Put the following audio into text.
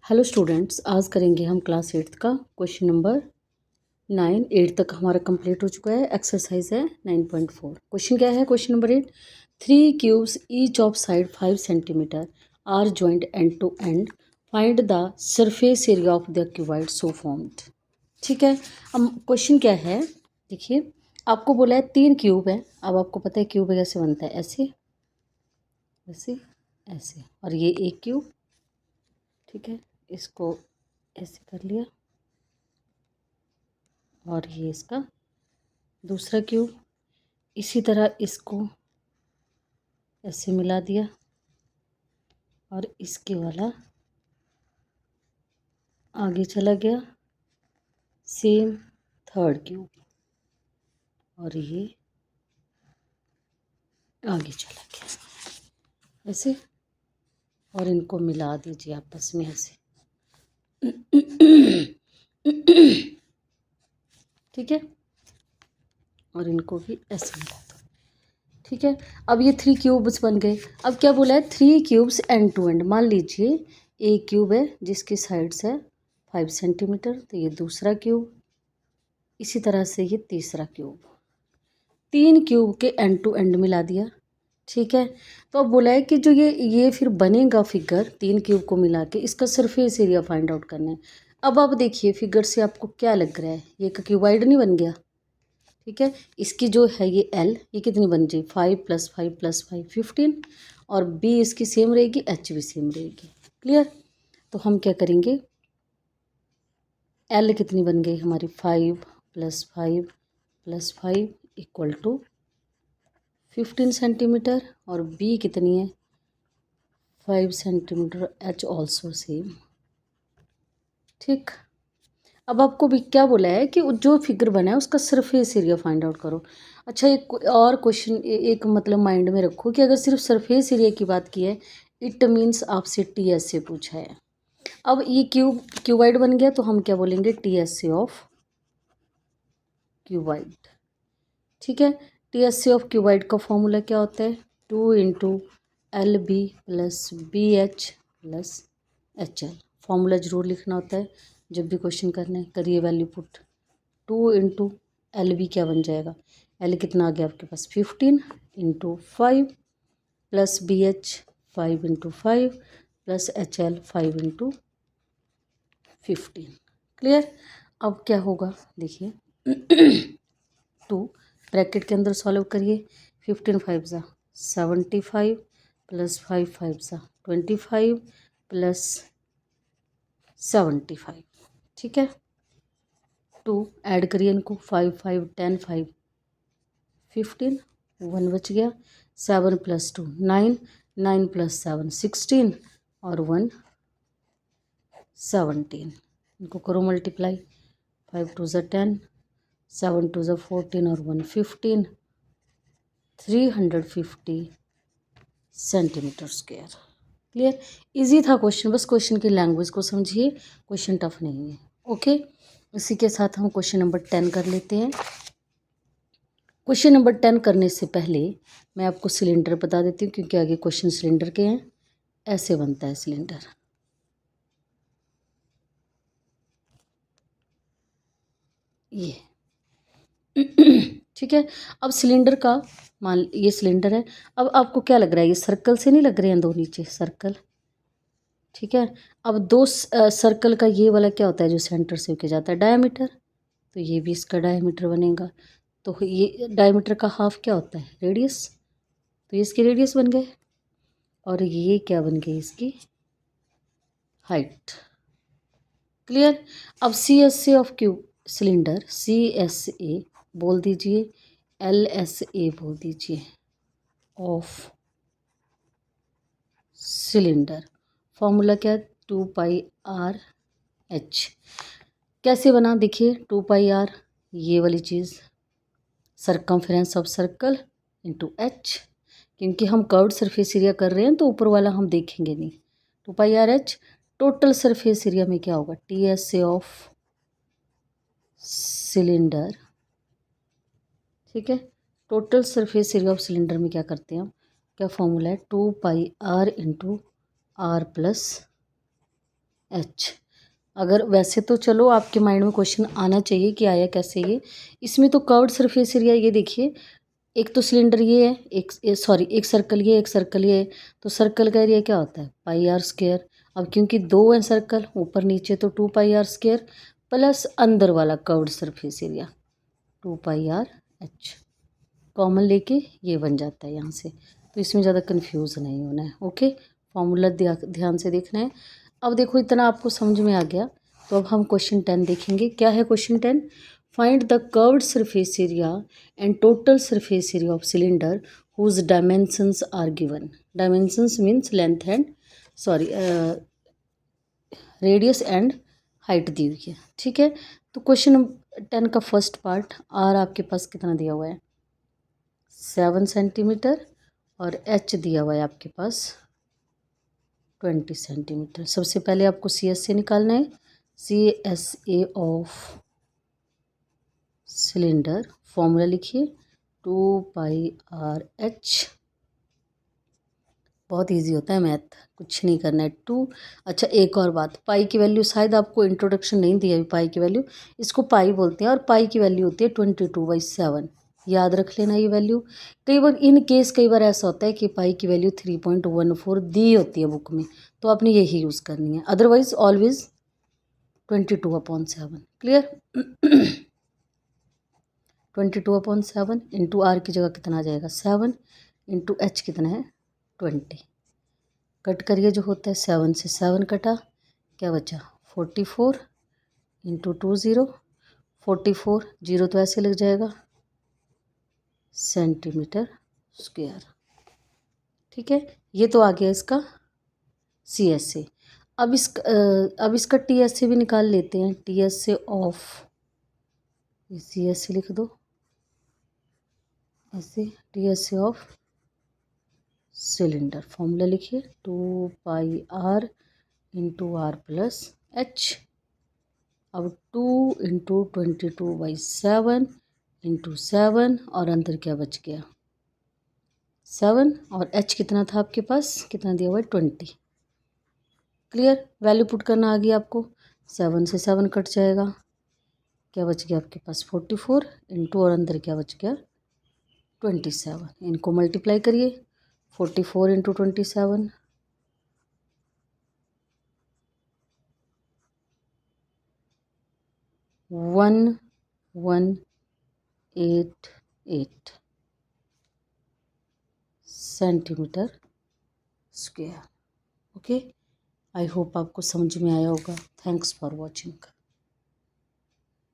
Hello students, आज करेंगे हम क्लास 8th का क्वेश्चन नंबर 9। 8 तक हमारा कंप्लीट हो चुका है। एक्सरसाइज है 9.4। क्वेश्चन क्या है? Question number 8, 3 cubes each of side 5 centimetre are joint end to end, find the surface area of the cuboid so formed. ठीक है, अब क्वेश्चन क्या है देखिए, आपको बोला है 3 क्यूब है। अब आपको पता है क्यूब कैसे बनता है, ऐसे ऐसे ऐसे, और ये एक क्यूब। ठीक है, इसको ऐसे कर लिया, और ये इसका दूसरा क्यूब। इसी तरह इसको ऐसे मिला दिया, और इसके वाला आगे चला गया, सेम थर्ड क्यूब, और ये आगे चला गया ऐसे, और इनको मिला दीजिए आपस में ऐसे। ठीक है, और इनको भी ऐसे मिला दो। ठीक है, अब ये 3 क्यूब्स बन गए। अब क्या बोला है? 3 क्यूब्स एंड टू एंड। मान लीजिए एक क्यूब है जिसकी साइड्स है 5 सेंटीमीटर, तो ये दूसरा क्यूब, इसी तरह से ये तीसरा क्यूब। 3 क्यूब के एंड टू एंड मिला दिया। ठीक है, तो अब बोला है कि जो ये फिर बनेगा फिगर 3 क्यूब को मिला के, इसका सरफेस एरिया फाइंड आउट करना है। अब आप देखिए फिगर से आपको क्या लग रहा है, ये एक क्यूबॉइड नहीं बन गया? ठीक है, इसकी जो है ये एल, ये कितनी बन जाए? 5 + 5 + 5 15, और बी इसकी सेम रहेगी, एच भी सेम रहेगी। क्लियर? तो हम क्या करेंगे, एल कितनी बन गई हमारी? 5 + 5 + 5 = 15 सेंटीमीटर, और बी कितनी है? 5 सेंटीमीटर, एच ऑल्सो सेम। ठीक, अब आपको भी क्या बोला है कि जो फिगर बना है उसका सरफेस एरिया फाइंड आउट करो। अच्छा, एक और क्वेश्चन एक मतलब माइंड में रखो कि अगर सिर्फ सरफेस एरिया की बात की है, इट मीन्स आपसे टीएस से पूछा है। अब ये क्यूबाइड बन गया, तो हम क्या बोलेंगे? TSA of cuboid. ठीक है, टीएसए ऑफ क्यूबाइड का फॉर्मूला क्या होता है? 2 × LB + BH + HL। फॉर्मूला ज़रूर लिखना होता है जब भी क्वेश्चन करना है। करिए वैल्यू पुट। 2 × LB क्या बन जाएगा? एल कितना आ गया आपके पास? 15 × 5 + BH 5 × 5 + HL 5 × 15। क्लियर? अब क्या होगा देखिए, 2 ब्रैकेट के अंदर सॉल्व करिए। 15 × 5 = 75 + 5 × 5 = 25 + 75। ठीक है, 2 ऐड करिए इनको, 5 5 10 5 15, 1 बच गया। 7 + 2 9, 9 + 7 16, और 1 17। इनको करो मल्टीप्लाई, 5 × 2 = 10, 7 × 2 = 14, और 1 15, 350 सेंटीमीटर स्क्वायर। क्लियर? इजी था क्वेश्चन, बस क्वेश्चन की लैंग्वेज को समझिए, क्वेश्चन टफ नहीं है। ओके, इसी के साथ हम क्वेश्चन नंबर 10 कर लेते हैं। क्वेश्चन नंबर 10 करने से पहले मैं आपको सिलेंडर बता देती हूँ, क्योंकि आगे क्वेश्चन सिलेंडर के हैं। ऐसे बनता है सिलेंडर, ये। ठीक है, अब सिलेंडर का मान, ये सिलेंडर है। अब आपको क्या लग रहा है? ये सर्कल से नहीं लग रहे हैं दो नीचे सर्कल? ठीक है, अब दो सर्कल का ये वाला क्या होता है जो सेंटर से होके जाता है? डायमीटर। तो ये भी इसका डायमीटर बनेगा। तो ये डायमीटर का हाफ क्या होता है? रेडियस। तो ये इसकी रेडियस बन गए, और ये क्या बन गई? इसकी हाइट। क्लियर? अब C S A of cube cylinder, C S A बोल दीजिए, एल एस ए बोल दीजिए ऑफ सिलेंडर। फॉर्मूला क्या है? 2πr/h। कैसे बना देखिए, 2πr, ये वाली चीज़, circumference of circle into h। क्योंकि हम कर्व्ड सरफेस एरिया कर रहे हैं तो ऊपर वाला हम देखेंगे नहीं। 2πr/h। टोटल सरफेस एरिया में क्या होगा? TSA of cylinder. ठीक है, total surface area of cylinder में क्या करते हैं हम? क्या फॉर्मूला है? 2πr × r + H. अगर वैसे तो चलो आपके माइंड में क्वेश्चन आना चाहिए कि आया कैसे ये। इसमें तो कर्व्ड सरफेस एरिया, ये देखिए एक तो सिलेंडर ये है, सॉरी एक सर्कल ये, एक सर्कल ये है, तो सर्कल का एरिया क्या होता है पाई आर स्क्वायर। अब क्योंकि दो है सर्कल ऊपर नीचे, तो 2 पाई आर स्क्वायर प्लस अंदर वाला curved surface area 2 pi r H, common लेके ये बन जाता है यहाँ से। तो इसमें ज़्यादा कंफ्यूज नहीं होना है। ओके, फॉर्मूला ध्यान से देखना है। अब देखो इतना आपको समझ में आ गया, तो अब हम क्वेश्चन 10 देखेंगे। क्या है question 10? Find the curved surface area and total surface area of cylinder whose dimensions are given. Dimensions means length and sorry radius and height दी हुई है। ठीक है, तो क्वेश्चन 10 का फर्स्ट पार्ट आर आपके पास कितना दिया हुआ है 7 सेंटीमीटर, और एच दिया हुआ है आपके पास 20 सेंटीमीटर। सबसे पहले आपको सी एस ए निकालना है। C S A of cylinder, formula लिखिए 2 पाई आर एच। बहुत इजी होता है मैथ, कुछ नहीं करना है। 2, अच्छा एक और बात, पाई की वैल्यू शायद आपको इंट्रोडक्शन नहीं दिया अभी। पाई की वैल्यू, इसको पाई बोलते हैं, और पाई की वैल्यू होती है 22/7। याद रख लेना ये वैल्यू। कई बार इन केस कई बार ऐसा होता है कि पाई की वैल्यू 3.14 दी होती है बुक में, तो आपने यही यूज़ करनी है, otherwise always 22/7। Clear? 22/7 into r की जगह कितना आ जाएगा 7, इंटू एच कितना है 20। कट करिए, जो होता है 7 से 7 कटा, क्या बचा 44 इंटू 20, 44 जीरो तो ऐसे लग जाएगा सेंटीमीटर स्क्वायर। ठीक है, ये तो आ गया इसका सी एस ए। अब इसका टी एस ए भी निकाल लेते हैं। T S A of, C S A लिख दो ऐसे, T S A of cylinder, formula लिखिए 2 pi R into R plus H. अब 2 इंटू 22/7 इंटू 7, और अंदर क्या बच गया 7, और एच कितना था आपके पास, कितना दिया हुआ है 20। क्लियर? वैल्यू पुट करना आ गया आपको, 7 से 7 कट जाएगा, क्या बच गया आपके पास 44 इंटू, और अंदर क्या बच गया 27। इनको मल्टीप्लाई करिए, 44 into 27, 1188 centimetre square. Okay, I hope आपको समझ में आया होगा। Thanks for watching.